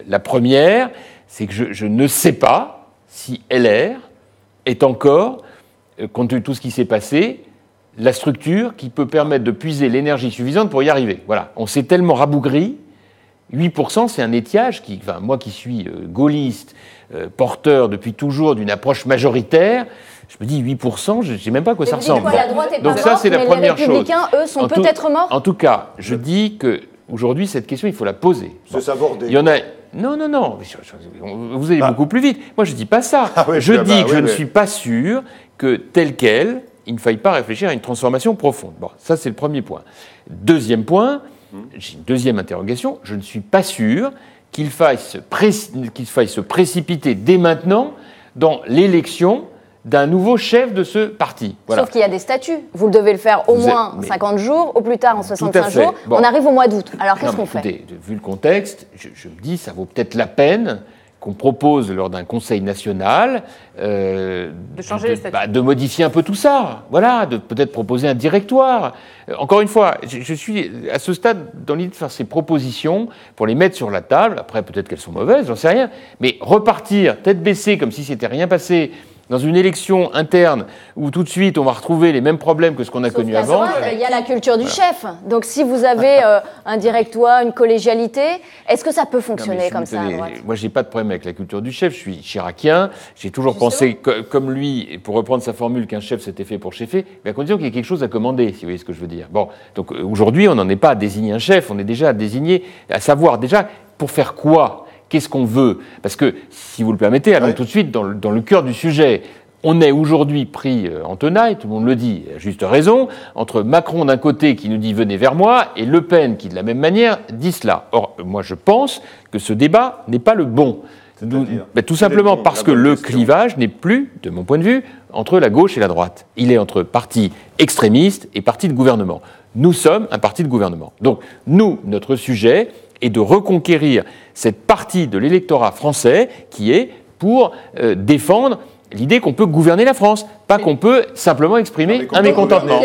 La première, c'est que je ne sais pas si LR est encore, compte tenu de tout ce qui s'est passé, la structure qui peut permettre de puiser l'énergie suffisante pour y arriver. Voilà. On s'est tellement rabougri. 8%, c'est un étiage qui, enfin, moi qui suis gaulliste, porteur depuis toujours d'une approche majoritaire, je me dis 8%, je ne sais même pas à quoi ça ressemble. La droite est Donc pas ça, morte, c'est la première chose. Les Républicains, eux, sont peut-être morts. En tout cas, je dis qu'aujourd'hui, cette question, il faut la poser. Se saborder. Il y en a... Non. Vous allez beaucoup plus vite. Moi, je ne dis pas ça. Je dis que je ne suis pas sûr que, tel quel, il ne faille pas réfléchir à une transformation profonde. Bon, ça, c'est le premier point. Deuxième point, j'ai une deuxième interrogation. Je ne suis pas sûr qu'il faille se précipiter dès maintenant dans l'élection d'un nouveau chef de ce parti. Voilà. Sauf qu'il y a des statuts. Vous devez le faire au moins 50 jours, au plus tard en 65 jours. Bon. On arrive au mois d'août. Alors qu'est-ce qu'on fait ? Vu le contexte, je me dis ça vaut peut-être la peine qu'on propose lors d'un conseil national de changer les statuts. De modifier un peu tout ça. Voilà, de peut-être proposer un directoire. Encore une fois, je suis à ce stade dans l'idée de faire ces propositions pour les mettre sur la table. Après, peut-être qu'elles sont mauvaises, j'en sais rien. Mais repartir, tête baissée, comme si c'était rien passé, dans une élection interne où tout de suite on va retrouver les mêmes problèmes que ce qu'on a connu avant. Il y a la culture du chef. Donc si vous avez un directoire, une collégialité, est-ce que ça peut fonctionner comme ça à droite ? Moi, j'ai pas de problème avec la culture du chef. Je suis chiracien. J'ai toujours pensé, comme lui, et pour reprendre sa formule, qu'un chef c'était fait pour chefer, mais à condition qu'il y ait quelque chose à commander, si vous voyez ce que je veux dire. Bon, donc aujourd'hui, on n'en est pas à désigner un chef. On est déjà à désigner, à savoir déjà pour faire quoi. Qu'est-ce qu'on veut ? Parce que, si vous le permettez, allons tout de suite dans le cœur du sujet. On est aujourd'hui pris en tenaille, tout le monde le dit, à juste raison, entre Macron d'un côté qui nous dit « venez vers moi » et Le Pen qui, de la même manière, dit cela. Or, moi je pense que ce débat n'est pas le bon. Tout simplement parce que le clivage n'est plus, de mon point de vue, entre la gauche et la droite. Il est entre partis extrémistes et partis de gouvernement. Nous sommes un parti de gouvernement. Donc, notre sujet est de reconquérir cette partie de l'électorat français qui est pour défendre l'idée qu'on peut gouverner la France, pas qu'on peut simplement exprimer un mécontentement.